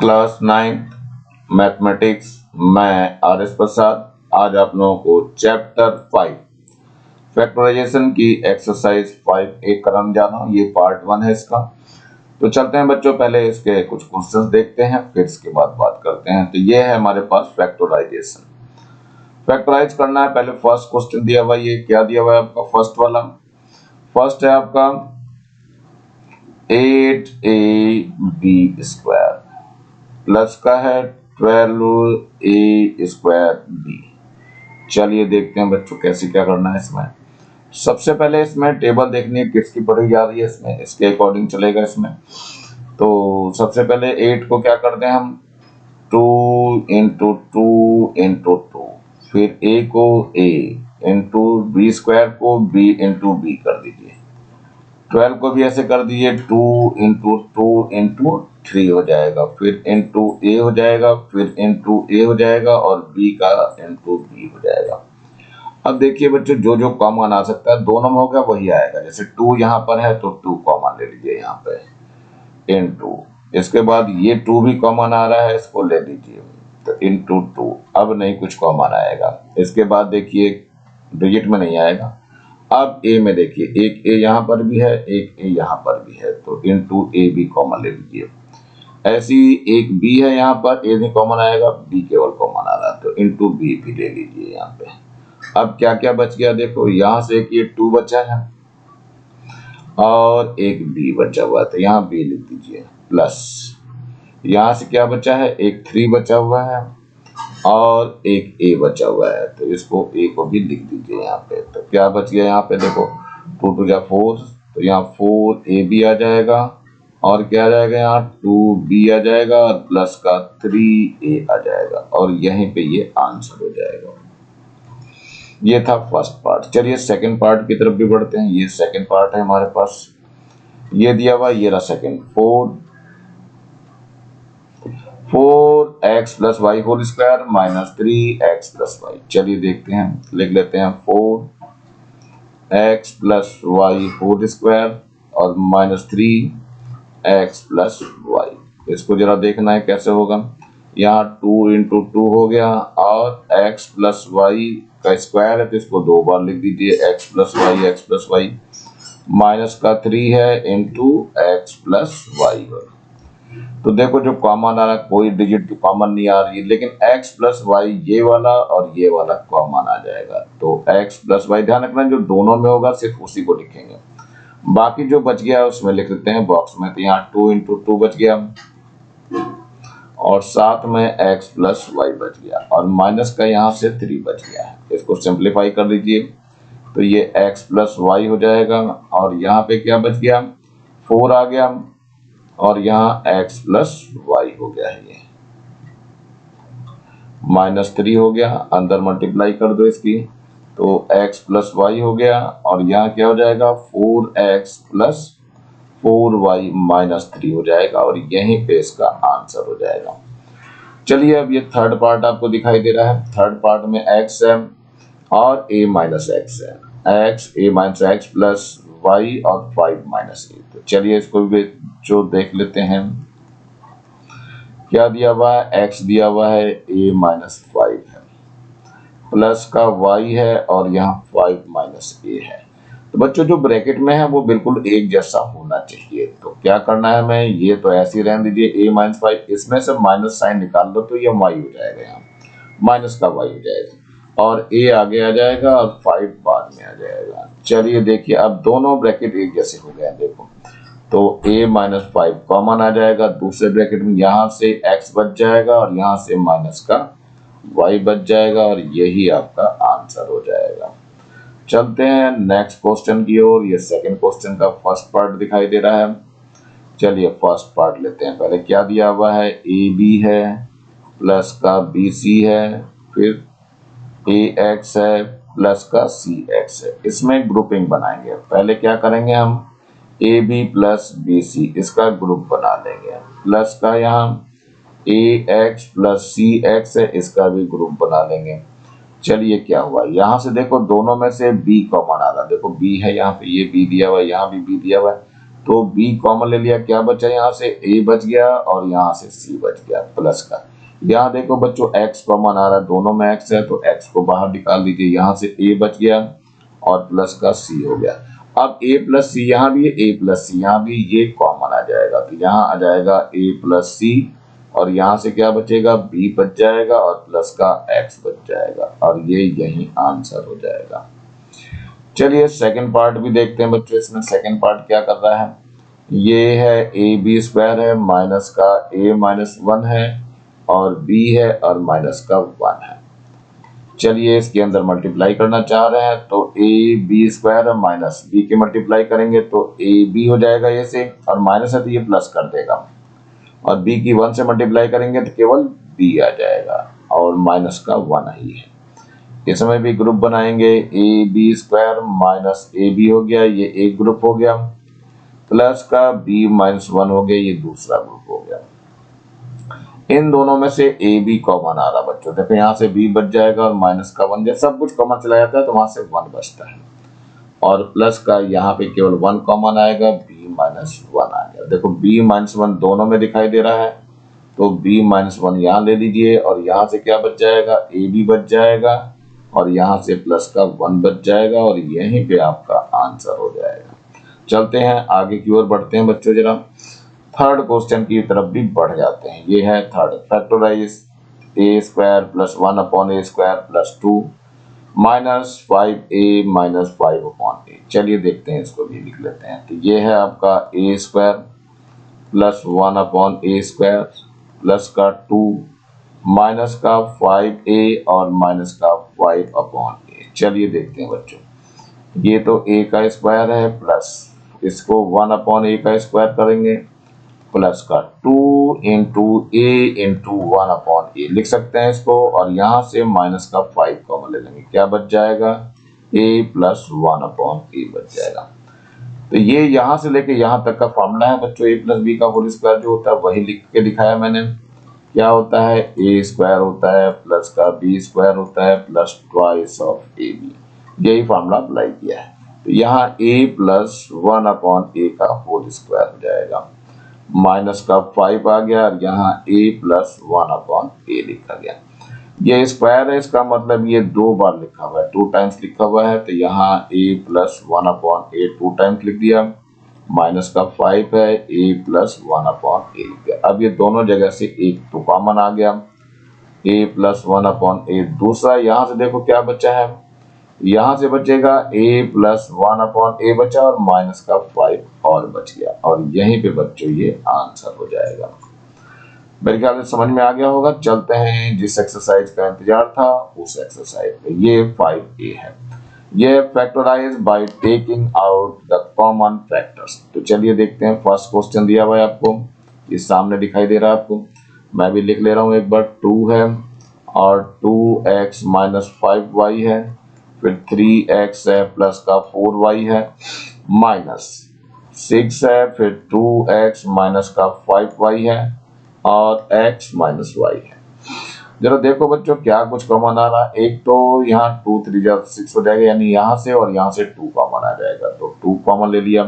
Class 9 mathematics, मैं RS. प्रसाद। आज आप लोगों को चैप्टर 5 फैक्टराइजेशन की एक्सरसाइज 5A कराने जा रहा हूँ। ये पार्ट 1 है इसका। तो चलते हैं बच्चों, पहले इसके कुछ क्वेश्चंस देखते हैं, फिर इसके बाद बात करते हैं। तो ये है हमारे पास फैक्टराइजेशन। फैक्टराइज करना है। पहले फर्स्ट क्वेश्चन दिया हुआ, ये क्या दिया हुआ है आपका? फर्स्ट वाला, फर्स्ट है आपका 8ab² प्लस का है 12a²b। चलिए देखते हैं बच्चों कैसे क्या करना है इसमें। सबसे पहले इसमें टेबल देखनी है किसकी पढ़ी जा रही है, इसमें इसके अकॉर्डिंग चलेगा इसमें। तो सबसे पहले 8 को क्या करते हैं हम, 2 × 2 × 2, फिर a को a इंटू b² को b × b कर दीजिए। 12 को भी ऐसे कर दीजिए, 2 × 2 × 3 हो जाएगा, फिर इंटू a हो जाएगा, फिर इंटू a हो जाएगा और b का इंटू b हो जाएगा। अब देखिए बच्चों, जो जो कॉमन आ सकता है दोनों में होगा वही आएगा। जैसे 2 यहाँ पर है तो 2 कॉमन ले लीजिए यहाँ पे, इंटू इसके बाद ये 2 भी कॉमन आ रहा है, इसको ले लीजिए तो इंटू 2। अब नहीं कुछ कॉमन आएगा। इसके बाद देखिए डिजिट में नहीं आएगा। अब a में देखिए, एक a यहाँ पर भी है, एक a यहाँ पर भी है, तो इंटू a भी कॉमन ले लीजिए। ऐसी एक b है यहाँ पर, a नहीं कॉमन आएगा, b केवल कॉमन आ रहा है, तो इंटू b भी ले लीजिए यहाँ पे। अब क्या क्या बच गया देखो, यहाँ से एक ये 2 बचा है और एक b बचा हुआ है, तो यहाँ b लिख दीजिए, प्लस यहाँ से क्या बचा है, एक 3 बचा हुआ है और एक a बचा हुआ है, तो इसको a को भी लिख दीजिए यहाँ पे। तो क्या बच गया यहाँ पे देखो, 2 × 2 = 4, तो यहाँ 4ab आ जाएगा और क्या आ जाएगा, यहाँ 2b आ जाएगा और प्लस का 3a आ जाएगा और यहीं पे ये आंसर हो जाएगा। ये था फर्स्ट पार्ट। चलिए सेकंड पार्ट की तरफ भी बढ़ते हैं। ये सेकंड पार्ट है हमारे पास, ये दिया हुआ, ये रहा second, 4x + y² - 3x + y। चलिए देखते हैं, लिख लेते हैं 4x + y² और -3x + y। इसको जरा देखना है कैसे होगा। यहाँ 2 × 2 हो गया और x + y का स्क्वायर है तो इसको 2 बार लिख दीजिए, x + y माइनस का 3 है इंटू x + y। तो देखो जो कॉमन आ रहा है, कोई डिजिट कॉमन नहीं आ रही है, लेकिन x + y ये वाला और ये वाला कॉमन आ जाएगा। तो x + y ध्यान रखना, जो दोनों में होगा सिर्फ उसी को लिखेंगे, बाकी जो बच गया उसमें लिख देते हैं बॉक्स में। तो यहाँ 2 × 2 बच गया और साथ में x + y बच गया और माइनस का यहाँ से 3 बच गया है। इसको सिंप्लीफाई कर लीजिए तो ये x + y हो जाएगा और यहाँ पे क्या बच गया, 4 आ गया और यहाँ x + y हो गया है, ये -3 हो गया, अंदर मल्टीप्लाई कर दो इसकी, तो x + y हो गया और यहाँ क्या हो जाएगा, 4x + 4y - 3 हो जाएगा और यहीं पे इसका आंसर हो जाएगा। चलिए अब ये थर्ड पार्ट आपको दिखाई दे रहा है। थर्ड पार्ट में x है और a - x है, a - x + y और 5 - a। तो चलिए इसको भी जो देख लेते हैं, क्या दिया हुआ है, x दिया हुआ है, a - 5 है, प्लस का y है और यहाँ 5 - a है। तो बच्चों जो ब्रैकेट में है वो बिल्कुल एक जैसा होना चाहिए। तो क्या करना है हमें, ये तो ऐसे ही रहने दीजिए, a - 5, इसमें से माइनस साइन निकाल दो तो ये y हो जाएगा, यहाँ माइनस का y हो जाएगा और a आगे आ जाएगा और 5 बाद में आ जाएगा। चलिए देखिए अब दोनों ब्रैकेट एक जैसे हो गए, देखो तो a - 5 कॉमन आ जाएगा, दूसरे ब्रैकेट में यहाँ से x बच जाएगा और यहाँ से माइनस का y बच जाएगा और यही आपका आंसर हो जाएगा। चलते हैं नेक्स्ट क्वेश्चन की ओर। ये सेकंड क्वेश्चन का फर्स्ट पार्ट दिखाई दे रहा है। चलिए फर्स्ट पार्ट लेते हैं। पहले क्या दिया हुआ है, AB है, प्लस का BC है, फिर AX है, प्लस का CX है। इसमें ग्रुपिंग बनाएंगे। पहले क्या करेंगे हम, AB + BC इसका ग्रुप बना लेंगे, प्लस का यहाँ AX + CX है, इसका भी ग्रुप बना लेंगे। चलिए क्या हुआ, यहाँ से देखो दोनों में से b कॉमन आ रहा है, देखो b है यहाँ पे, ये b दिया हुआ है, यहाँ भी b दिया हुआ है, तो b कॉमन ले लिया, क्या बचा यहाँ से a बच गया और यहाँ से c बच गया प्लस का। यहाँ देखो बच्चों x कॉमन आ रहा है, दोनों में x है तो x को बाहर निकाल दीजिए, यहाँ से a बच गया और प्लस का c हो गया। अब a प्लस सी यहाँ भी है, a प्लस सी यहाँ भी, ये कॉमन आ जाएगा तो यहाँ आ जाएगा a प्लस सी और यहाँ से क्या बचेगा b बच जाएगा और प्लस का x बच जाएगा और ये यही आंसर हो जाएगा। चलिए सेकंड पार्ट भी देखते हैं बच्चों। इसमें सेकंड पार्ट क्या कर रहा है, ये है ए बी स्क्वायर है, माइनस का a माइनस 1 है और b है और माइनस का 1 है। चलिए इसके अंदर मल्टीप्लाई करना चाह रहे हैं तो ए बी स्क्वायर और माइनस बी के मल्टीप्लाई करेंगे तो ए बी हो जाएगा ये से, और माइनस है तो ये प्लस कर देगा, और बी की 1 से मल्टीप्लाई करेंगे तो केवल बी आ जाएगा और माइनस का 1 ही है। इसमें भी ग्रुप बनाएंगे, A B square minus A B हो गया, ये एक ग्रुप हो गया, प्लस का बी माइनस 1 हो गया, ये दूसरा ग्रुप हो गया। इन दोनों में से ए बी कॉमन आ रहा बच्चों, देखो यहाँ से बी बच जाएगा और माइनस का 1, जब सब कुछ कॉमन चला जाता है तो वहां से 1 बचता है और प्लस का यहाँ पे केवल 1 कॉमन आएगा, बी माइनस 1 आ गया। देखो बी माइनस 1 दोनों में दिखाई दे रहा है तो बी माइनस 1 यहाँ ले लीजिए और यहाँ से क्या बच जाएगा, ए बी बच जाएगा और यहाँ से प्लस का 1 बच जाएगा और यहीं पे आपका आंसर हो जाएगा। चलते हैं आगे की ओर बढ़ते हैं बच्चों, जरा थर्ड क्वेश्चन की तरफ भी बढ़ जाते हैं। ये है third, factorize a square plus 1 upon a square plus 2 minus 5a minus 5 upon a. चलिए देखते हैं, इसको भी लिख लेते हैं। तो ये है आपका ए square plus 1 upon a square plus का 2 माइनस का 5a और माइनस का 5 अपॉन ए। चलिए देखते हैं बच्चों, ये तो a का स्क्वायर है प्लस इसको 1 अपॉन ए का स्क्वायर करेंगे प्लस का 2 इंटू ए इंटू 1 अपॉन ए लिख सकते हैं इसको, और यहाँ से माइनस का 5 कॉमन ले लेंगे, क्या बच जाएगा, a प्लस 1 अपॉन ए बच जाएगा। तो ये यहाँ से लेके यहाँ तक का फॉर्मूला है बच्चों, a प्लस बी का होल स्क्वायर जो होता है वही लिख के दिखाया मैंने। क्या होता है, a स्क्वायर होता है प्लस का b स्क्वायर होता है plus twice of A B, यही फॉर्मूला अप्लाई किया है। तो यहाँ a प्लस 1 अपॉन ए का होल स्क्वायर हो जाएगा, माइनस का 5 आ गया और यहाँ a प्लस 1 अपॉन ए लिखा गया। ये स्क्वायर है, इसका मतलब ये 2 बार लिखा हुआ है, 2 टाइम्स लिखा हुआ है, तो यहाँ a plus 1 upon A 2 times लिख दिया, माइनस का 5 है, a प्लस 1 अपॉन ए लिख दिया। अब ये दोनों जगह से एक तो कॉमन आ गया, a प्लस 1 अपॉन ए। दूसरा यहाँ से देखो क्या बचा है, यहाँ से बचेगा a प्लस 1 अपॉन ए बचा और माइनस का 5 और बच गया, और यहीं पे बच्चों ये आंसर हो जाएगा। मेरे ख्याल से समझ में आ गया होगा। चलते हैं जिस एक्सरसाइज का इंतजार था उस एक्सरसाइज पे। ये 5a है, ये factorize by taking out the common factors. तो चलिए देखते हैं, फर्स्ट क्वेश्चन दिया हुआ है आपको, ये सामने दिखाई दे रहा है आपको, मैं भी लिख ले रहा हूँ एक बार। 2 है और 2x माइनस 5y है, फिर 3x है प्लस का 4y है, माइनस 6 है, फिर 2x माइनस का 5y है और x माइनस y है। जरा देखो बच्चों क्या कुछ कॉमन आ रहा है, एक तो यहाँ 2 3 जा 6 हो जाएगा, यानी यहाँ से और यहाँ से 2 कॉमन आ जाएगा, तो 2 कॉमन ले लिया,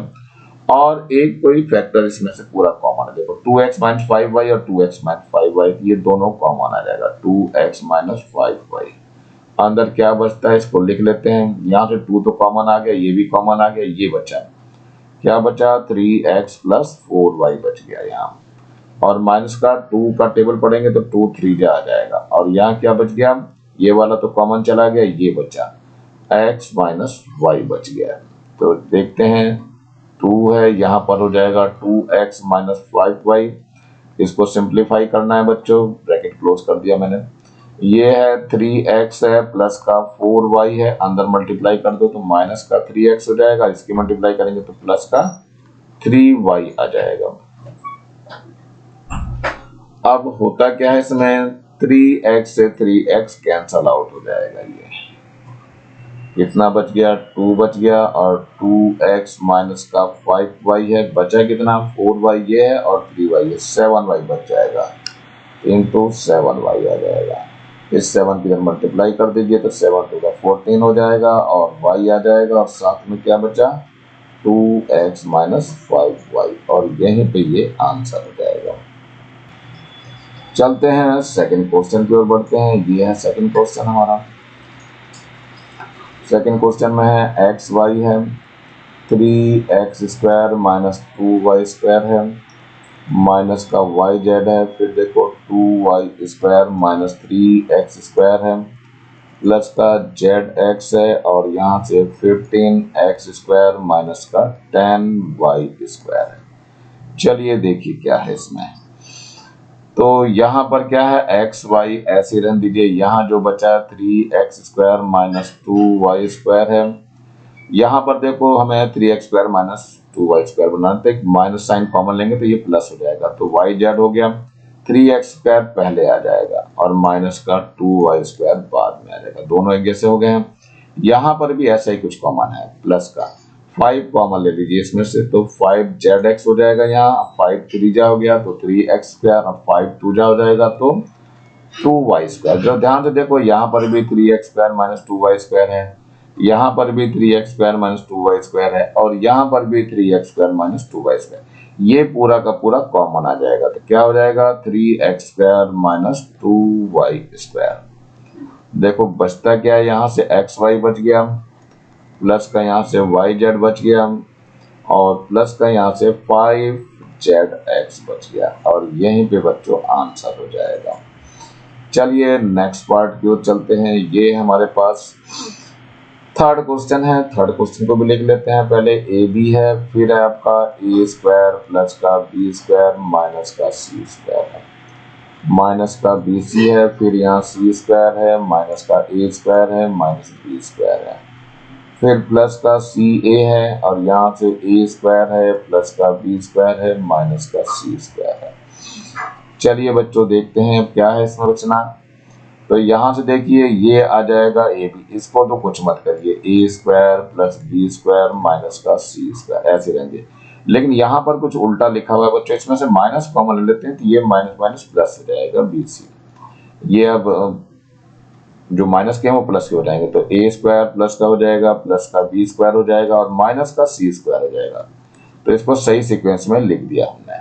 और एक कोई फैक्टर इसमें से पूरा कॉमन है। देखो 2x माइनस 5y और 2x माइनस 5y, ये दोनों कॉमन आ जाएगा, 2x माइनस 5y। अंदर क्या बचता है इसको लिख लेते हैं, यहाँ से 2 तो कॉमन आ गया, ये भी कॉमन आ गया, ये बचा, क्या बचा, 3x प्लस 4y बच गया यहाँ, और माइनस का 2 का टेबल पढ़ेंगे तो 2 3 जा आ जाएगा, और यहाँ क्या बच गया, ये वाला तो कॉमन चला गया, ये बचा x माइनस y बच गया। तो देखते हैं 2 है, यहाँ पर हो जाएगा 2x माइनस 5y, इसको सिंप्लीफाई करना है बच्चों, ब्रैकेट क्लोज कर दिया मैंने। ये है 3x है प्लस का 4y है, अंदर मल्टीप्लाई कर दो तो माइनस का 3x हो जाएगा, इसकी मल्टीप्लाई करेंगे तो प्लस का 3y आ जाएगा। अब होता क्या है इसमें, 3x से 3x कैंसल आउट हो जाएगा, ये कितना बच गया, 2 बच गया, और 2x माइनस का 5y है, बचा कितना, 4y ये है और 3y है, 7y बच जाएगा, इंटू 7y आ जाएगा। इस 7 की जब मल्टीप्लाई कर दीजिए तो 7 टू का 14 हो जाएगा और y आ जाएगा, और साथ में क्या बचा, 2x माइनस 5y, और यहीं पे ये आंसर हो जाएगा। चलते हैं सेकंड क्वेश्चन की ओर बढ़ते हैं। ये है सेकंड क्वेश्चन हमारा। सेकंड क्वेश्चन में है एक्स वाई है, 3x square minus 2y square है, माइनस का वाई जेड है, फिर देखो 2y square minus 3x square है, प्लस का जेड एक्स है, और यहाँ से 15x स्क्वायर माइनस का 10y स्क्वायर है। चलिए देखिए क्या है इसमें। तो यहाँ पर क्या है, एक्स वाई ऐसे रहने दीजिए। यहाँ जो बचा 3x square minus 2y square है, यहाँ पर देखो हमें 3x square minus 2y square बनाना, तो एक माइनस साइन कॉमन लेंगे तो ये प्लस हो जाएगा, तो वाई जेड हो गया, 3x स्क्वायर पहले आ जाएगा और माइनस का 2y स्क्वायर बाद में आ जाएगा, दोनों एक जैसे हो गए हैं। यहाँ पर भी ऐसा ही कुछ कॉमन है, प्लस का 5 कॉमन ले लीजिए इसमें से, तो 5zx हो जाएगा, यहाँ 5 3 जा हो गया तो 3x स्क्वायर, और 5 2 जा हो जाएगा तो 2y स्क्वायर। जो ध्यान से देखो यहाँ पर भी 3x square minus 2y square है, यहाँ पर भी 3x square minus 2y square है, और यहाँ पर भी 3x square minus 2y square, ये पूरा का पूरा कॉमन आ जाएगा, तो क्या हो जाएगा 3x square minus 2y square. देखो बचता क्या है, यहाँ से एक्स वाई बच गया, प्लस का यहाँ से वाई जेड बच गया, और प्लस का यहाँ से 5zx बच गया, और यहीं पे बच्चों आंसर हो जाएगा। चलिए नेक्स्ट पार्ट की ओर चलते हैं। ये हमारे पास थर्ड क्वेश्चन है। थर्ड क्वेश्चन को भी लिख लेते हैं। पहले ए बी है, फिर है आपका ए स्क्वायर प्लस का बी स्क्वायर माइनस का सी स्क्वायर है, माइनस का बी सी है, फिर यहाँ सी स्क्वायर है, माइनस का ए स्क्वायर है, माइनस बी स्क्वायर है, फिर प्लस का सी ए है, और यहाँ से ए स्क्वायर है, प्लस का बी स्क्वायर है, माइनस का सी स्क्वायर है। चलिए बच्चों देखते हैं अब क्या है इसमें बचना। तो यहाँ से देखिए ये आ जाएगा ए बी, इसको तो कुछ मत करिए, a square plus b square minus का सी स्क्वायर ऐसे रहेंगे, लेकिन यहाँ पर कुछ उल्टा लिखा हुआ है बच्चों, इसमें से माइनस कॉमन ले लेते हैं, तो ये माइनस माइनस प्लस हो जाएगा बी सी, ये अब जो माइनस के हैं वो प्लस के हो जाएंगे, तो ए स्क्वायर प्लस का हो जाएगा, प्लस का बी स्क्वायर हो जाएगा, और माइनस का सी स्क्वायर हो जाएगा। तो इसको सही सीक्वेंस में लिख दिया हमने।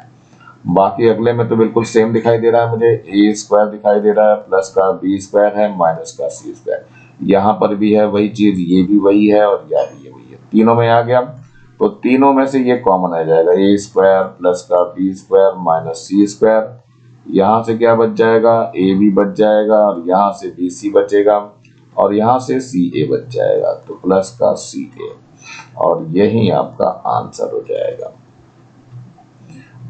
बाकी अगले में तो बिल्कुल सेम दिखाई दे रहा है मुझे, ए स्क्वायर दिखाई दे रहा है, प्लस का बी स्क्वायर है, माइनस का सी स्क्वायर, यहाँ पर भी है वही चीज, ये भी वही है, और यह भी वही है, तीनों में आ गया, तो तीनों में से ये कॉमन आ जाएगा, ए स्क्वायर प्लस का बी स्क्वायर माइनस सी स्क्वायर, यहाँ से क्या बच जाएगा, ए बी बच जाएगा, और यहाँ से बी सी बचेगा, और यहाँ से सी ए बच जाएगा, तो प्लस का सी ए, और यही आपका आंसर हो जाएगा।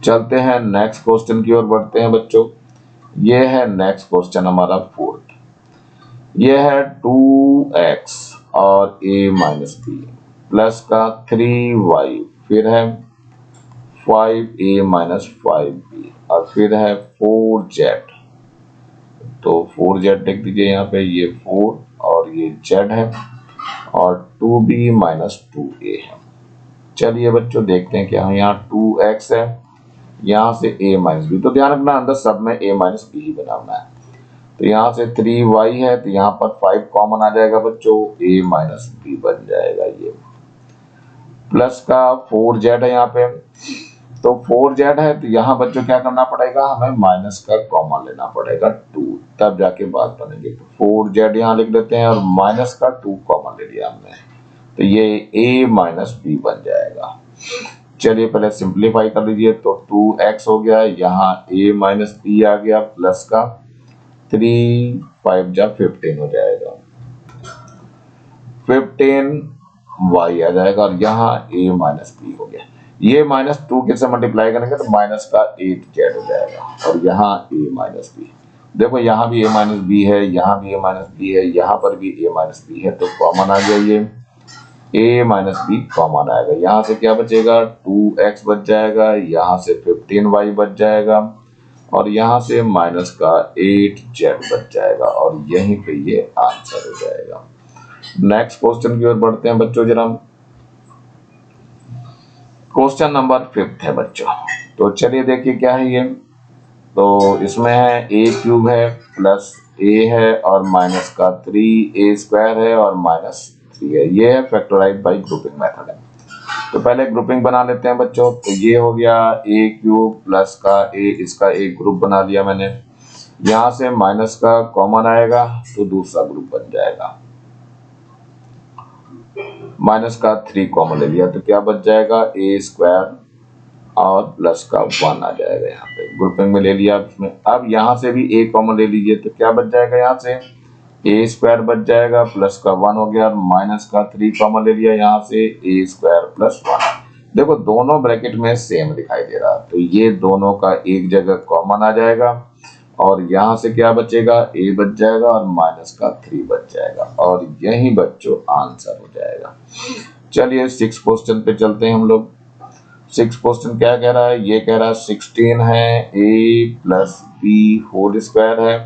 चलते हैं नेक्स्ट क्वेश्चन की ओर बढ़ते हैं बच्चों। ये है नेक्स्ट क्वेश्चन हमारा फोर्थ। ये है 2x और a माइनस बी प्लस का 3y, फिर है 5a माइनस 5b, और फिर है 4z, तो 4z लिख दीजिए यहाँ पे, ये 4 और ये z है, और 2b माइनस 2a है। चलिए बच्चों देखते हैं क्या है, यहाँ 2x है, यहाँ से a माइनस बी, तो ध्यान रखना अंदर सब में a माइनस बी ही बनाना है, तो यहाँ से 3y है, तो यहाँ पर 5 कॉमन आ जाएगा बच्चों, a माइनस बी बन जाएगा ये, प्लस का 4z है यहाँ पे, तो 4z है, तो यहाँ बच्चों क्या करना पड़ेगा, हमें माइनस का कॉमन लेना पड़ेगा 2, तब जाके बात बनेगी, तो 4z यहाँ लिख देते हैं, और माइनस का 2 कॉमन ले लिया हमने, तो ये a माइनस बी बन जाएगा। चलिए पहले सिंप्लीफाई कर लीजिए, तो 2x हो गया, यहाँ a माइनस बी आ गया, प्लस का 3 5 जा 15 हो जाएगा, 15y आ जाएगा, और यहाँ a माइनस बी हो गया, ये माइनस 2 के से मल्टीप्लाई करेंगे तो माइनस का 8z हो जाएगा, और यहाँ a माइनस बी, देखो यहाँ भी a माइनस बी है, यहाँ भी a माइनस बी है, यहाँ पर भी a माइनस बी है, तो कॉमन आ गया ये a माइनस बी कॉमन आएगा, यहाँ से क्या बचेगा 2x बच जाएगा, यहाँ से 15y बच जाएगा, और यहाँ से माइनस का 8z बच जाएगा, और यहीं पे ये आंसर हो जाएगा। नेक्स्ट क्वेश्चन की ओर बढ़ते हैं बच्चों जरा। क्वेश्चन नंबर 5 है बच्चों, तो चलिए देखिए क्या है ये। तो इसमें है a क्यूब है प्लस a है और माइनस का 3a स्क्वायर है और माइनस 3 है, ये है फैक्टराइज बाय ग्रुपिंग मेथड है। तो पहले ग्रुपिंग बना लेते हैं बच्चों। तो ये हो गया ए क्यूब प्लस का ए, इसका एक ग्रुप बना लिया मैंने। यहां से माइनस का कॉमन आएगा तो दूसरा ग्रुप बन जाएगा। माइनस का 3 कॉमन ले लिया तो क्या बच जाएगा, ए स्क्वायर और प्लस का 1 आ जाएगा। यहाँ पे ग्रुपिंग में ले लिया उसमें। अब यहाँ से भी ए कॉमन ले लीजिए तो क्या बच जाएगा, यहाँ से ए स्क्वायर बच जाएगा, प्लस का 1 हो गया, और माइनस का 3 कॉमन ले लिया, यहाँ से ए स्क्वायर प्लस 1। देखो दोनों ब्रैकेट में सेम दिखाई दे रहा, तो ये दोनों का एक जगह कॉमन आ जाएगा, और यहाँ से क्या बचेगा, ए बच जाएगा और माइनस का 3 बच जाएगा, और यही बच्चों आंसर हो जाएगा। चलिए 6 क्वेश्चन पे चलते हैं हम लोग। 6 क्वेश्चन क्या कह रहा है, ये कह रहा है 16 है, ए प्लस बी होल स्क्वायर है,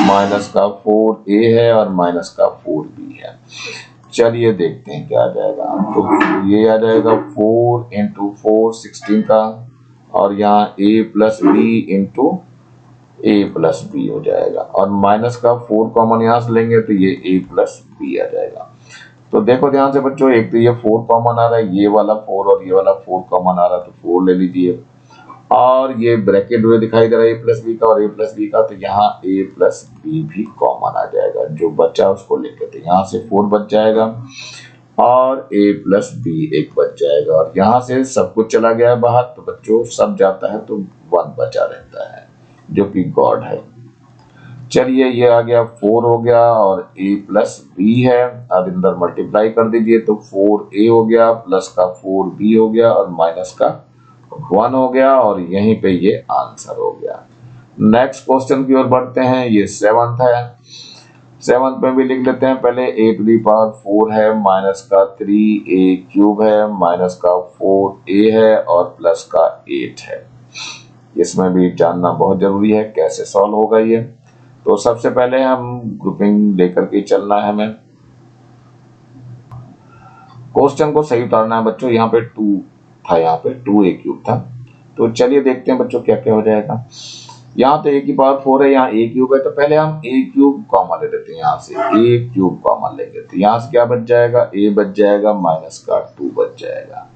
माइनस का 4a है और माइनस का 4b है। चलिए देखते हैं क्या आ जाएगा। तो ये आ जाएगा 4 इंटू 4 16 का, और यहाँ a plus B into A plus B हो जाएगा, और माइनस का 4 कॉमन यहाँ से लेंगे तो ये a प्लस बी आ जाएगा। तो देखो ध्यान से बच्चों, एक तो ये 4 कॉमन आ रहा है, ये वाला 4 और ये वाला 4 कॉमन आ रहा है, तो 4 ले लीजिए, और ये ब्रैकेट में दिखाई दे रहा है ए प्लस बी का और ए प्लस बी का, तो यहाँ ए प्लस बी भी कॉमन आ जाएगा, जो बचा उसको लेके, तो यहाँ से 4 बच जाएगा और ए प्लस बी एक बच जाएगा, और यहाँ से सब कुछ चला गया है बाहर, तो बच्चों सब जाता है तो 1 बचा रहता है जो कि गॉड है। चलिए ये आ गया 4 हो गया और a प्लस बी है, अब अंदर मल्टीप्लाई कर दीजिए, तो 4a हो गया प्लस का 4b हो गया और माइनस का 1 हो गया, और यहीं पे ये आंसर हो गया। नेक्स्ट क्वेश्चन की ओर बढ़ते हैं, ये 7th है। 7th में भी लिख लेते हैं पहले, a टू दी पावर 4 है, माइनस का 3a क्यूब है, माइनस का 4a है और प्लस का 8 है। इसमें भी जानना बहुत जरूरी है कैसे सॉल्व होगा ये। तो सबसे पहले हम ग्रुपिंग लेकर के चलना है हमें। क्वेश्चन को सही उतारना है बच्चों। यहाँ पे 2 था, यहाँ पे 2a क्यूब था, तो चलिए देखते हैं बच्चों क्या क्या हो जाएगा। यहाँ तो a की पावर 4 है, यहाँ a क्यूब है, तो पहले हम a क्यूब कॉमन ले लेते हैं, यहाँ से a क्यूब कॉमन लेंगे, तो यहाँ से क्या बच जाएगा, a बच जाएगा, माइनस का 2 बच जाएगा,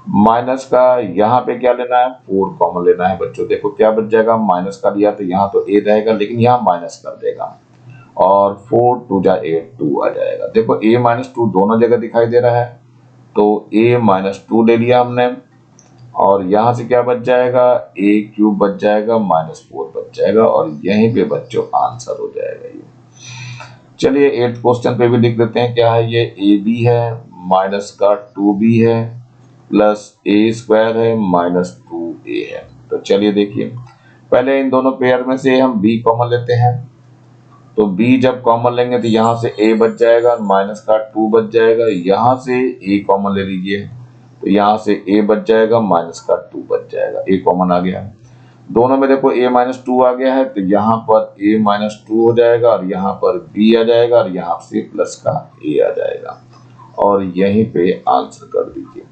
माइनस का यहाँ पे क्या लेना है, 4 कॉमन लेना है बच्चों। देखो क्या बच जाएगा, माइनस का लिया तो यहाँ तो a रहेगा, लेकिन यहाँ माइनस कर देगा, और 4 2 जा 8 2 आ जाएगा। देखो a माइनस 2 दोनों जगह दिखाई दे रहा है, तो a माइनस 2 ले लिया हमने, और यहाँ से क्या बच जाएगा, a क्यूब बच जाएगा, माइनस 4 बच जाएगा, और यहीं पे बच्चों आंसर हो जाएगा ये। चलिए 8th क्वेश्चन पे भी लिख देते हैं, क्या है ये, ab है, माइनस का 2b है, प्लस a स्क्वायर है, माइनस 2a है। तो चलिए देखिए, पहले इन दोनों पेयर में से हम b कॉमन लेते हैं, तो b जब कॉमन लेंगे तो यहाँ से a बच जाएगा, माइनस का 2 बच जाएगा, यहाँ से a कॉमन ले लीजिए, तो यहाँ से a बच जाएगा, माइनस का 2 बच जाएगा, a कॉमन आ गया। दोनों में देखो a माइनस 2 आ गया है, तो यहाँ पर a माइनस 2 हो जाएगा, और यहाँ पर b आ जाएगा, और यहाँ से प्लस का a आ जाएगा, और यहीं पे आंसर कर दीजिए।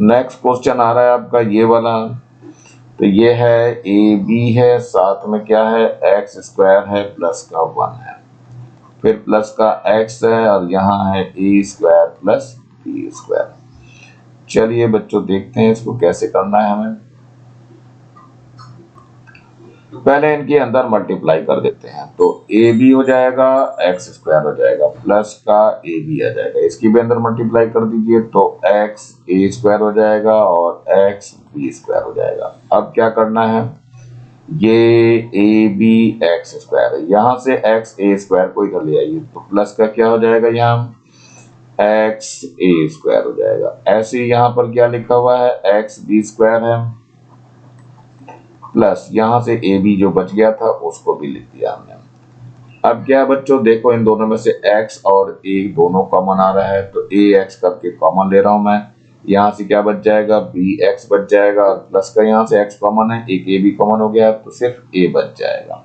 नेक्स्ट क्वेश्चन आ रहा है आपका ये वाला, तो ये है ए बी है, साथ में क्या है, एक्स स्क्वायर है, प्लस का 1 है, फिर प्लस का x है, और यहाँ है a square plus b square. चलिए बच्चों देखते हैं इसको कैसे करना है हमें। पहले इनके अंदर मल्टीप्लाई कर देते हैं, तो ए बी हो जाएगा, एक्स स्क्वायर हो जाएगा, प्लस का ए बी आ जाएगा, इसकी भी अंदर मल्टीप्लाई कर दीजिए, तो एक्स ए स्क्वायर हो जाएगा और एक्स बी स्क्वायर हो जाएगा। अब क्या करना है, ये ए बी एक्स स्क्वायर है, यहाँ से एक्स ए स्क्वायर को इधर ले आइए, तो प्लस का क्या हो जाएगा, यहाँ एक्स ए स्क्वायर हो जाएगा। ऐसे यहाँ पर क्या लिखा हुआ है, एक्स बी स्क्वायर है, प्लस यहाँ से ए बी जो बच गया था उसको भी लिख दिया हमने। अब क्या है बच्चों, देखो इन दोनों में से x और a दोनों कॉमन आ रहा है, तो ax करके कॉमन ले रहा हूं मैं, यहाँ से क्या बच जाएगा, bx बच जाएगा, और प्लस का यहाँ से x कॉमन है, एक a भी कॉमन हो गया, तो सिर्फ a बच जाएगा।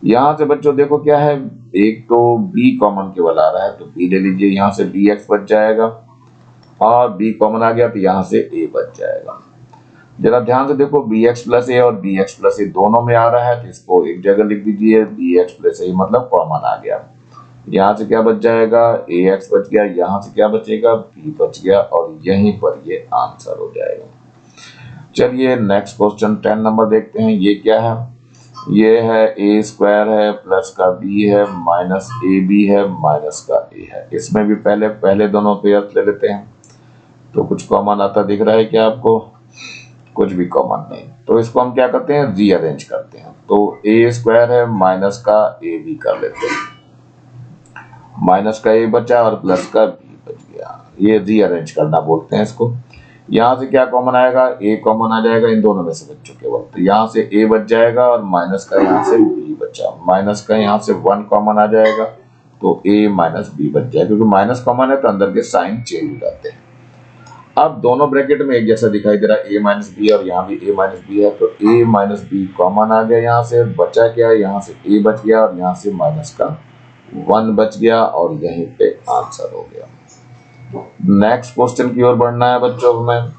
यहाँ से बच्चों देखो क्या है, एक तो b कॉमन केवल आ रहा है, तो b ले लीजिए, यहाँ से bx बच जाएगा, और b कॉमन आ गया तो यहाँ से a बच जाएगा। जरा ध्यान से देखो, bx प्लस ए और bx प्लस ए दोनों में आ रहा है, तो इसको एक जगह लिख दीजिए, bx प्लस ए मतलब कॉमन आ गया। यहाँ से क्या बच जाएगा, ए एक्स बच गया, यहाँ से क्या बचेगा, बी बच गया, और यहीं पर ये आंसर हो जाएगा। चलिए नेक्स्ट क्वेश्चन 10 नंबर देखते हैं। ये क्या है, ये है ए स्क्वायर है प्लस का बी है माइनस ए बी है माइनस का ए है। इसमें भी पहले दोनों पेयर ले लेते हैं। तो कुछ कॉमन आता दिख रहा है क्या आपको, कुछ भी कॉमन नहीं, तो इसको हम क्या करते हैं, रीअरेंज करते हैं। तो ए स्क्वायर है माइनस का ए बी कर लेते हैं, माइनस का ए बचा और प्लस का बी बच गया, ये रीअरेंज करना बोलते हैं इसको। यहाँ से क्या कॉमन आएगा, ए कॉमन आ जाएगा इन दोनों में से बच्चों केवल, तो यहाँ से ए बच जाएगा और माइनस का यहाँ से बी बचा, माइनस का यहाँ से 1 कॉमन आ जाएगा, तो ए माइनस बी बच जाएगा, क्योंकि माइनस कॉमन है तो अंदर के साइन चेंज हो जाते हैं। अब दोनों ब्रैकेट में एक जैसा दिखाई दे रहा है, ए माइनस बी, और यहाँ भी ए माइनस बी है, तो ए माइनस बी कॉमन आ गया, यहाँ से बचा क्या, यहाँ से ए बच गया और यहाँ से माइनस का 1 बच गया, और यहीं पे आंसर हो गया। नेक्स्ट क्वेश्चन की ओर बढ़ना है बच्चों में।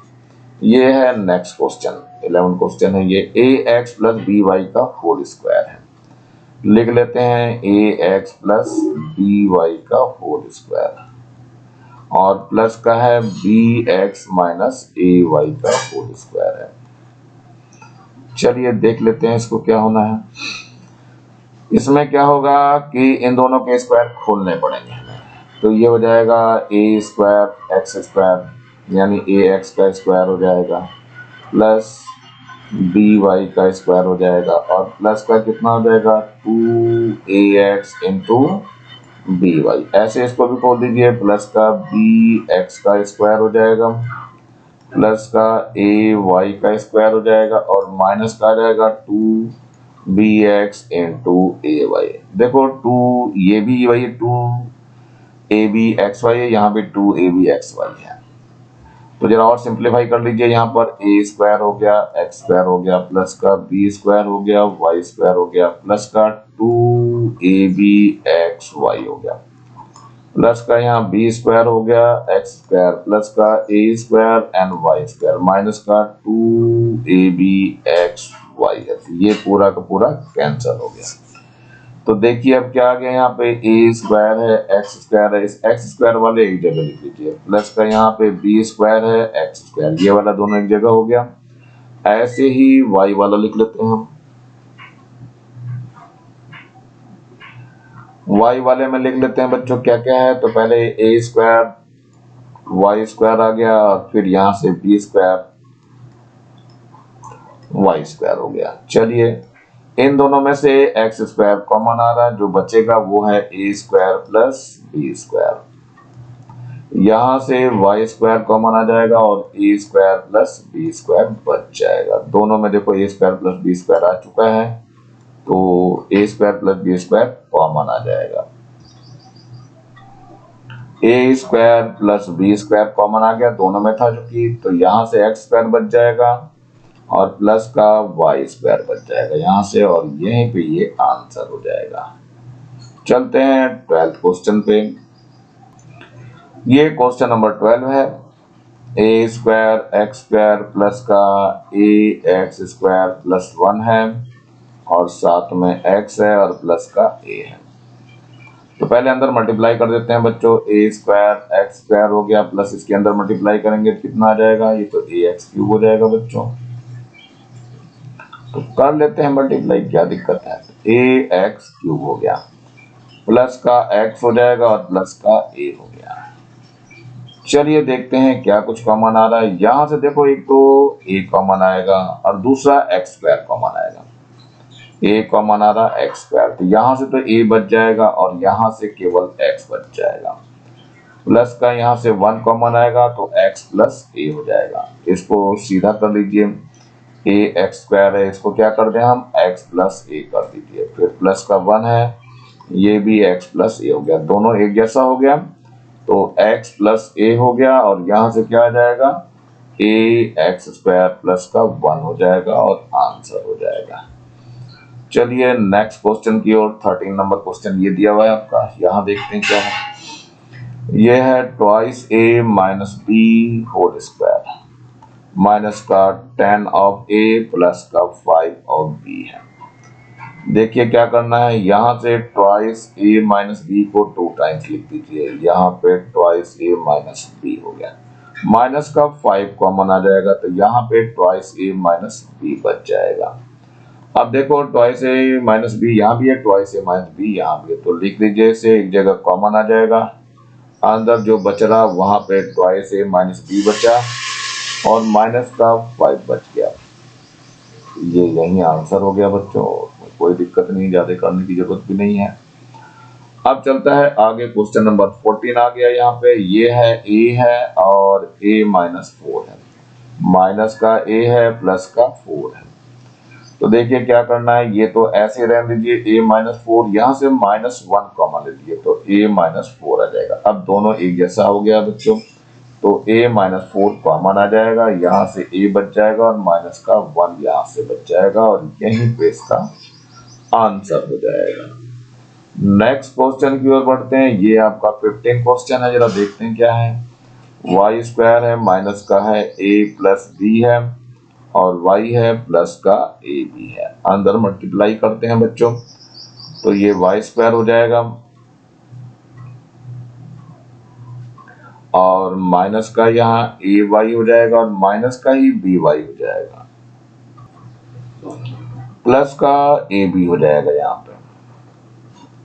ये है नेक्स्ट क्वेश्चन 11 क्वेश्चन है ये, ए एक्स प्लस बी वाई का होल स्क्वायर है। लिख लेते हैं ए एक्स प्लस बी वाई का होल स्क्वायर, और प्लस का है बी एक्स माइनस ए वाई का होल स्क्वायर है। चलिए देख लेते हैं इसको क्या होना है। इसमें क्या होगा कि इन दोनों के स्क्वायर खोलने पड़ेंगे हमें, तो ये हो जाएगा ए स्क्वायर एक्स स्क्वायर, यानी ए एक्स का स्क्वायर हो जाएगा प्लस बी वाई का स्क्वायर हो जाएगा, और प्लस का कितना हो जाएगा 2ax इंटू बी वाई। ऐसे इसको भी खोल दीजिए, प्लस का बी एक्स का स्क्वायर हो जाएगा प्लस का ए वाई का स्क्वायर हो जाएगा, और माइनस का आ जाएगा 2bx इंटू ए वाई। देखो 2 ये भी वही 2ab(xy) है, यहाँ भी 2ab(xy) है। तो जरा और सिंप्लीफाई कर लीजिए, यहाँ पर ए स्क्वायर हो गया एक्स स्क्वायर हो गया प्लस का बी स्क्वायर हो गया वाई स्क्वायर हो गया प्लस का 2ab(xy) हो गया प्लस का यहाँ बी स्क्वायर हो गया एक्स स्क्वायर प्लस का a square and y square minus का 2ab(xy) है। तो ये पूरा का पूरा कैंसिल हो गया। तो देखिए अब क्या आ गया, यहाँ पे ए स्क्वायर है एक्स स्क्वायर है, इस एक्स स्क्वायर वाले एक जगह लिख लीजिए, प्लस का यहाँ पे बी स्क्वायर है एक्स स्क्वायर, ये वाला दोनों एक जगह हो गया। ऐसे ही वाई वाला लिख लेते हैं हम, वाई वाले में लिख लेते हैं बच्चों क्या क्या है। तो पहले ए स्क्वायर वाई स्क्वायर आ गया, फिर यहाँ से बी स्क्वायर वाई स्क्वायर हो गया। चलिए इन दोनों में से एक्स स्क्वायर कॉमन आ रहा है, जो बचेगा वो है a square plus b square, यहां से वाई स्क्वायर कॉमन आ जाएगा और a square plus b square बच जाएगा। दोनों में देखो a square plus b square आ चुका है, तो a square plus b square common आ जाएगा, a square plus b square common आ गया, दोनों में था चूंकि, तो यहां से एक्स स्क्वायर बच जाएगा और प्लस का वाई स्क्वायर बच जाएगा यहाँ से, और यहीं पे ये आंसर हो जाएगा। चलते हैं 12th क्वेश्चन पे। ये क्वेश्चन नंबर 12 है, a square x square plus का ए एक्स स्क्वायर प्लस 1 है, और साथ में एक्स है और प्लस का ए है। तो पहले अंदर मल्टीप्लाई कर देते हैं बच्चों, ए स्क्वायर एक्स स्क्वायर हो गया प्लस इसके अंदर मल्टीप्लाई करेंगे तो कितना आ जाएगा, ये तो ए एक्स क्यूब हो जाएगा बच्चों। तो कर लेते हैं मल्टीप्लाई, क्या दिक्कत है, ए एक्स क्यूब हो गया प्लस का एक्स हो जाएगा और प्लस का ए हो गया। चलिए देखते हैं क्या कुछ कॉमन आ रहा है। यहां से देखो एक तो ए कॉमन आएगा और दूसरा एक्स स्क्वायर कॉमन आएगा, ए कॉमन आ रहा एक्स स्क्वायर, तो यहां से तो ए बच जाएगा और यहां से केवल एक्स बच जाएगा, प्लस का यहां से 1 कॉमन आएगा तो एक्स प्लस ए हो जाएगा। इसको सीधा कर लीजिए, ए एक्स स्क्वायर है, इसको क्या कर दें हम एक्स प्लस ए कर दीजिए, फिर प्लस का 1 है, ये भी एक्स प्लस ए हो गया, दोनों एक जैसा हो गया, तो एक्स प्लस ए हो गया, और यहां से क्या आ जाएगा ए एक्स स्क्वायर प्लस का 1 हो जाएगा और आंसर हो जाएगा। चलिए नेक्स्ट क्वेश्चन की ओर, 13 नंबर क्वेश्चन ये दिया हुआ है आपका, यहां देखते हैं क्या है। ये है twice a minus b whole square minus का 10 ऑफ ए प्लस का 5 ऑफ बी है। देखिए क्या करना है, यहाँ से ट्वाइस ए माइनस बी को 2 टाइम्स लिख दीजिए। यहाँ पे ट्वाइस ए माइनस बी हो गया, माइनस का 5 कॉमन आ जाएगा, तो यहाँ पे ट्वाइस ए माइनस बी बच जाएगा। अब देखो ट्वाइस ए माइनस बी यहाँ भी है, ट्वाइस ए माइनस बी यहाँ भी है, तो लिख लीजिए इसे, एक जगह कॉमन आ जाएगा। अंदर जो बच रहा वहां पे ट्वाइस ए माइनस बी बचा और माइनस का 5 बच गया। ये यही आंसर हो गया बच्चों, कोई दिक्कत नहीं, ज्यादा करने की जरूरत भी नहीं है। अब चलता है आगे, क्वेश्चन नंबर 14 आ गया यहाँ पे। ये है a है और a माइनस 4 है, माइनस का a है प्लस का 4 है। तो देखिए क्या करना है, ये तो ऐसे रहने दीजिए, a माइनस 4, यहाँ से माइनस 1 कॉमन ले लीजिए तो a माइनस 4 आ जाएगा। अब दोनों एक जैसा हो गया बच्चों, तो a माइनस 4 कॉमन आ जाएगा, यहाँ से a बच जाएगा और माइनस का 1 यहाँ से बच जाएगा और यहीं पे इसका आंसर हो जाएगा। नेक्स्ट क्वेश्चन की ओर बढ़ते हैं। ये आपका 15 क्वेश्चन है, जरा देखते हैं क्या है। वाई स्क्वायर है, माइनस का है a प्लस बी है और y है प्लस का ए बी है। अंदर मल्टीप्लाई करते हैं बच्चों, तो ये वाई स्क्वायर हो जाएगा और माइनस का यहाँ ए वाई हो जाएगा और माइनस का ही बी वाई हो जाएगा, प्लस का ए बी हो जाएगा। यहाँ पे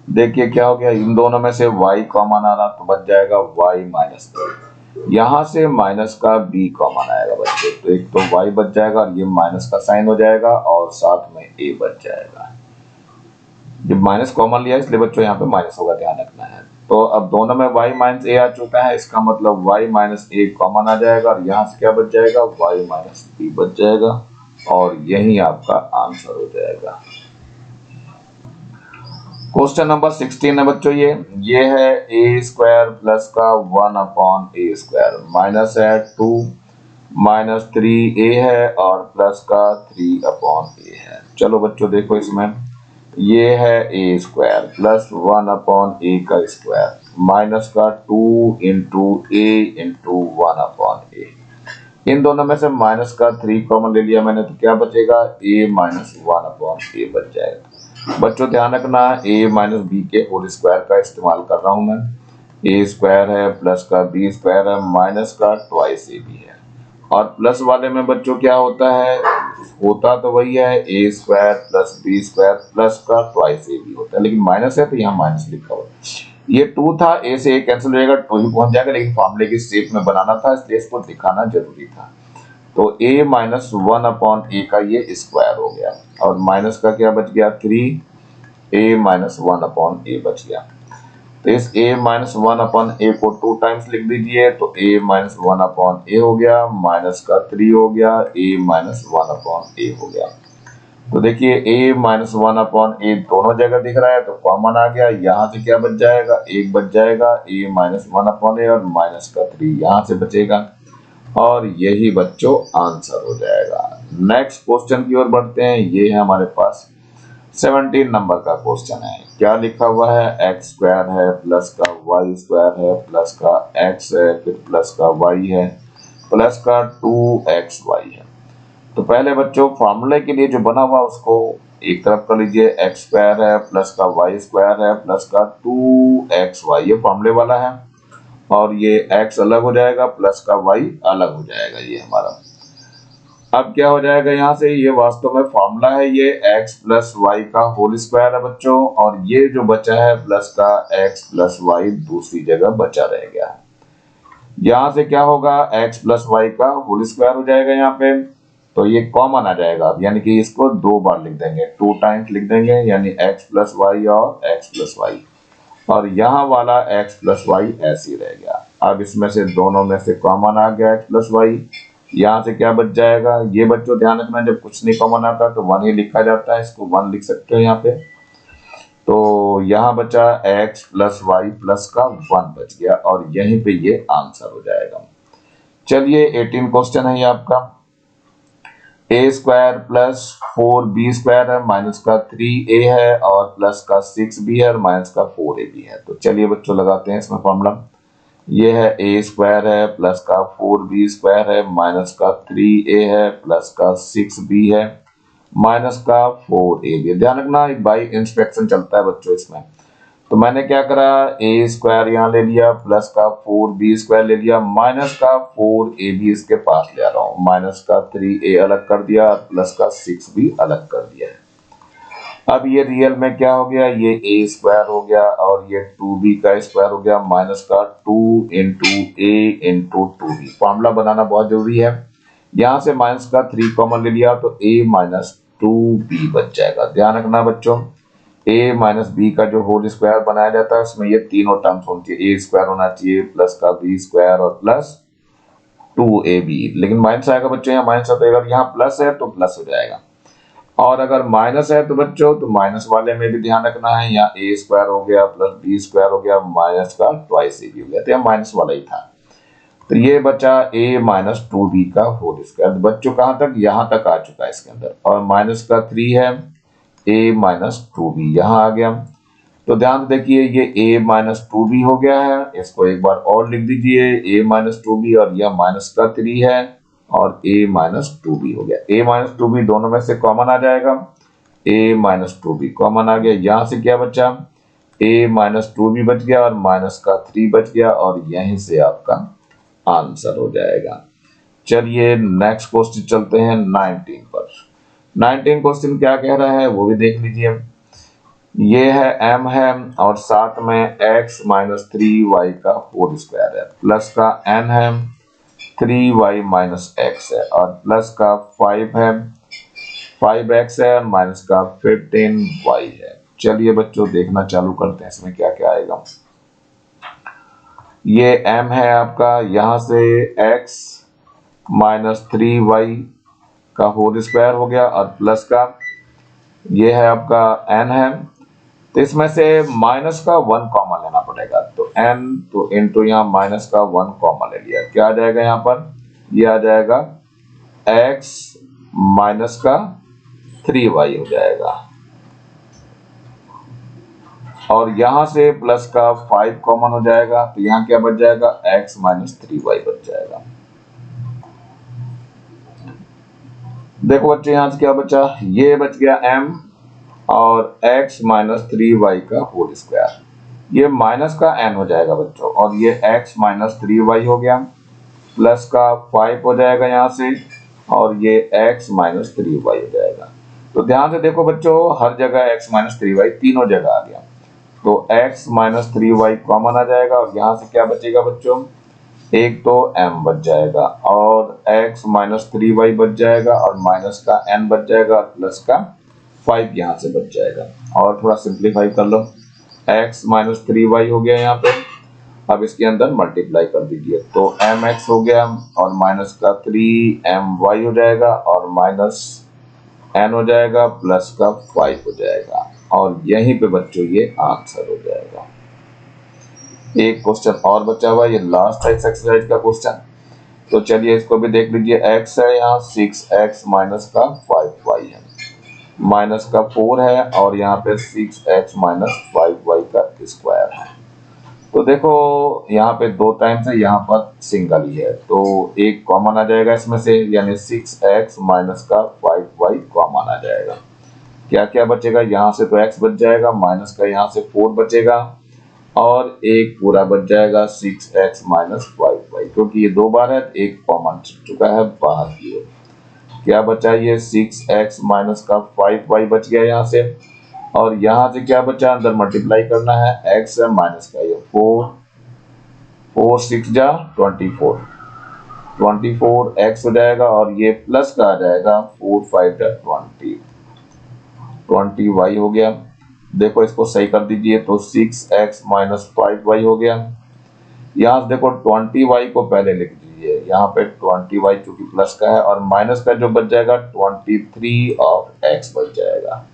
देखिए क्या हो गया, इन दोनों में से y कॉमन आ रहा तो बच जाएगा y माइनस, यहाँ से माइनस का b कॉमन आएगा बच्चे, तो एक तो y बच जाएगा और ये माइनस का साइन हो जाएगा और साथ में a बच जाएगा। जब माइनस कॉमन लिया इसलिए बच्चों यहाँ पे माइनस होगा, ध्यान रखना है। तो अब दोनों में y माइनस a आ चुका है, इसका मतलब y माइनस a कॉमन आ जाएगा और यहाँ से क्या बच जाएगा, y माइनस b बच जाएगा और यही आपका आंसर हो जाएगा। क्वेश्चन नंबर 16 है बच्चों, ये है a स्क्वायर प्लस का 1 अपॉन ए स्क्वायर, माइनस है 2 माइनस 3a है और प्लस का 3 अपॉन ए है। चलो बच्चों देखो इसमें, ये है a स्क्वायर प्लस 1 अपॉन ए का स्क्वायर माइनस का 2 इंटू ए इंटू 1 अपॉन ए। इन दोनों में से माइनस का 3 कॉमन ले लिया मैंने, तो क्या बचेगा, a माइनस 1 अपॉन ए बच जाएगा। बच्चों ध्यान रखना, a माइनस बी के होल स्क्वायर का इस्तेमाल कर रहा हूं मैं। a स्क्वायर है प्लस का b स्क्वायर है माइनस का ट्वाइस ए बी है, और प्लस वाले में बच्चों क्या होता है, होता तो वही है a square plus b square plus का ट्वाइस ए बी होता है, लेकिन माइनस है तो यहाँ माइनस लिखा हुआ है। ये 2 था, a से a कैंसिल हो जाएगा, 2 ही पहुंच जाएगा, लेकिन फॉर्मूले की शेप में बनाना था इसलिए इसको दिखाना जरूरी था। तो a माइनस 1 अपॉन ए का ये स्क्वायर हो गया और माइनस का क्या बच गया 3, a माइनस 1 अपॉन ए बच गया। तो इस a माइनस 1 अपॉन ए को 2 टाइम्स लिख दीजिए, तो a माइनस 1 अपॉन ए हो गया, माइनस का 3 हो गया, a माइनस 1 अपॉन ए हो गया। तो देखिए a माइनस 1 अपॉन ए दोनों जगह दिख रहा है तो कॉमन आ गया, यहाँ से क्या बच जाएगा, एक बच जाएगा, a माइनस 1 अपॉन ए और माइनस का 3 यहाँ से बचेगा और यही बच्चों आंसर हो जाएगा। नेक्स्ट क्वेश्चन की ओर बढ़ते हैं। ये है हमारे पास 17 नंबर का क्वेश्चन है। क्या लिखा हुआ है, एक्स स्क्वायर है प्लस का वाई स्क्वायर है प्लस का एक्स है फिर प्लस का वाई है प्लस का 2xy है। तो पहले बच्चों फॉर्मूले के लिए जो बना हुआ उसको एक तरफ कर लीजिए, एक्स स्क्वायर है प्लस का वाई स्क्वायर है प्लस का 2xy, ये फॉर्मूले वाला है और ये x अलग हो जाएगा प्लस का y अलग हो जाएगा, ये हमारा। अब क्या हो जाएगा, यहाँ से ये वास्तव में फॉर्मूला है, ये x प्लस वाई का होल स्क्वायर है बच्चों, और ये जो बचा है प्लस का x प्लस वाई दूसरी जगह बचा रह गया। यहाँ से क्या होगा, x प्लस वाई का होल स्क्वायर हो जाएगा यहाँ पे, तो ये कॉमन आ जाएगा, यानी कि इसको 2 बार लिख देंगे, 2 टाइम्स लिख देंगे, यानी x प्लस वाई और x प्लस वाई, और यहाँ वाला x प्लस वाई ऐसे ही रह गया। अब इसमें से दोनों में से कॉमन आ गया x प्लस वाई, यहाँ से क्या बच जाएगा, ये बच्चों ध्यान रखना जब कुछ नहीं कॉमन आता तो 1 ही लिखा जाता है, इसको 1 लिख सकते हो यहाँ पे। तो यहाँ बचा x प्लस वाई प्लस का 1 बच गया और यहीं पे ये आंसर हो जाएगा। चलिए 18 क्वेश्चन है ये आपका, a square plus 4b square है माइनस का 3a है और प्लस का 6b है और माइनस का 4ab है। तो चलिए बच्चों लगाते हैं इसमें फॉर्मूला, ये है a स्क्वायर है प्लस का 4b स्क्वायर है माइनस का 3a है प्लस का 6b है माइनस का 4ab। ध्यान रखना बाई इंस्पेक्शन चलता है बच्चों इसमें। तो मैंने क्या करा, ए स्क्वायर यहाँ ले लिया, प्लस का 4b स्क्वायर ले लिया, माइनस का 4ab इसके पास ले आ रहा हूँ, माइनस का 3a अलग कर दिया, प्लस का 6b अलग कर दिया है। अब ये रियल में क्या हो गया, ये a स्क्वायर हो गया और ये 2b का स्क्वायर हो गया, माइनस का 2 इंटू ए इंटू 2b। फॉर्मूला बनाना बहुत जरूरी है। यहां से माइनस का 3 कॉमन ले लिया तो a माइनस 2b बच जाएगा। ध्यान रखना बच्चों, a माइनस बी का जो होल स्क्वायर बनाया जाता है उसमें ये तीनों टर्म्स होनी चाहिए, a स्क्वायर होना चाहिए, प्लस का b स्क्वायर और प्लस 2ab। लेकिन माइनस आएगा बच्चों, यहाँ माइनस आता है, अगर यहाँ प्लस है तो प्लस हो जाएगा, और अगर माइनस है तो बच्चों तो माइनस वाले में भी ध्यान रखना है, यहाँ a स्क्वायर हो गया प्लस b स्क्वायर हो गया, माइनस का ट्वाइस ab हो गया, तो यहाँ माइनस वाला ही था। तो ये बचा a माइनस 2b का होल स्क्वायर। बच्चों कहां तक, यहां तक आ चुका है इसके अंदर, और माइनस का 3 है, a माइनस 2b यहां आ गया। तो ध्यान से देखिए ये a माइनस 2b हो गया है, इसको एक बार और लिख दीजिए, a माइनस 2b, और यह माइनस का 3 है और a माइनस 2b हो गया। a माइनस 2b दोनों में से कॉमन आ जाएगा, a माइनस 2b कॉमन आ गया। यहां से क्या बचा, a माइनस 2b बच गया और माइनस का 3 बच गया, और यहीं से आपका आंसर हो जाएगा। चलिए नेक्स्ट क्वेश्चन चलते हैं 19 पर। 19 क्वेश्चन क्या कह रहा है वो भी देख लीजिए। ये है m है और साथ में x माइनस 3y का होल स्क्वायर है, प्लस का n है, 3y माइनस x है, और प्लस का 5 है, 5x है, और माइनस का 15y है। चलिए बच्चों देखना चालू करते हैं इसमें क्या क्या आएगा। ये m है आपका, यहां से x माइनस 3y का होल स्क्वायर हो गया, और प्लस का ये है आपका n है, तो इसमें से माइनस का 1 कॉमन लेना पड़ेगा, तो n तो इंटू यहाँ माइनस का 1 कॉमन ले लिया, क्या आ जाएगा यहाँ पर, ये आ जाएगा x माइनस का 3y हो जाएगा, और यहां से प्लस का 5 कॉमन हो जाएगा, तो यहाँ क्या बच जाएगा, x माइनस 3y बच जाएगा। देखो बच्चे यहाँ से क्या बचा, ये बच गया m और x माइनस 3y का होल स्क्वायर, ये माइनस का n हो जाएगा बच्चों, और ये x माइनस 3y हो गया, प्लस का 5 हो जाएगा यहाँ से, और ये x माइनस 3y हो जाएगा। तो ध्यान से देखो बच्चों, हर जगह x माइनस 3y तीनों जगह आ गया, तो x माइनस 3y कॉमन आ जाएगा, और यहाँ से क्या बचेगा बच्चों, एक तो m बच जाएगा, और x माइनस 3y बच जाएगा, और माइनस का n बच जाएगा, प्लस का 5 यहाँ से बच जाएगा। और थोड़ा सिंप्लीफाई कर लो, x माइनस 3y हो गया यहाँ पे, अब इसके अंदर मल्टीप्लाई कर दीजिए, तो mx हो गया, और माइनस का 3my हो जाएगा, और माइनस n हो जाएगा, प्लस का 5 हो जाएगा, और यहीं पे बच्चों ये आंसर हो जाएगा। एक क्वेश्चन और बचा हुआ, ये लास्ट है इस एक्सरसाइज का क्वेश्चन, तो चलिए इसको भी देख लीजिए। x है यहाँ 6x माइनस का 5y है, माइनस का 4 है, और यहाँ पे 6x माइनस 5y का स्क्वायर है। तो देखो यहाँ पे 2 टाइम्स है, यहाँ पर सिंगल ही है, तो एक कॉमन आ जाएगा इसमें से, यानी 6x माइनस का 5y कॉमन आ जाएगा। क्या क्या बचेगा, यहाँ से तो x बच जाएगा, माइनस का यहाँ से 4 बचेगा, और एक पूरा बच जाएगा 6x माइनस 5y, क्योंकि ये 2 बार है, एक कॉमन चुका है बाहर की ओर। क्या बचा, ये 6x माइनस का 5y बच गया यहाँ से, और यहाँ से क्या बचा, अंदर मल्टीप्लाई करना है, x है माइनस का ये 4 6 जा 24 24x हो जाएगा, और ये प्लस का आ जाएगा 4 5 जा 20y हो गया। देखो इसको सही कर दीजिए, तो 6x माइनस 5y हो गया। यहाँ से देखो 20y को पहले लिख दीजिए, यहाँ पे 20y चूंकि प्लस का है, और माइनस का जो बच जाएगा 23 ऑफ x बच जाएगा,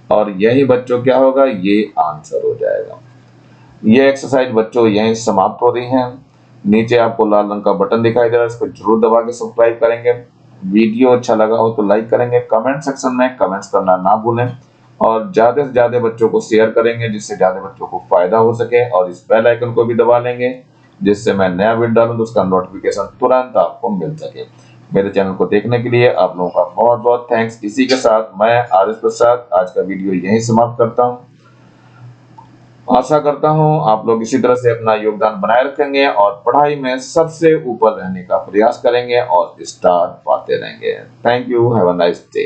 और यही बच्चों क्या होगा, ये आंसर हो जाएगा। ये एक्सरसाइज बच्चों यहीं समाप्त हो रही है। नीचे आपको लाल रंग का बटन दिखाई दे रहा है, इसको जरूर दबा के सब्सक्राइब करेंगे। वीडियो अच्छा लगा हो तो लाइक करेंगे, कमेंट सेक्शन में कमेंट्स करना ना भूलें, और ज्यादा से ज्यादा बच्चों को शेयर करेंगे जिससे ज्यादा बच्चों को फायदा हो सके, और इस बेल आइकन को भी दबा लेंगे जिससे मैं नया वीडियो डालूं तो उसका नोटिफिकेशन तुरंत आपको मिल सके। मेरे चैनल को देखने के लिए आप लोगों का बहुत बहुत थैंक्स। इसी के साथ मैं आर एस प्रसाद आज का वीडियो यहीं समाप्त करता हूँ। आशा करता हूँ आप लोग इसी तरह से अपना योगदान बनाए रखेंगे और पढ़ाई में सबसे ऊपर रहने का प्रयास करेंगे और स्टार पाते रहेंगे। Thank you, have a nice day.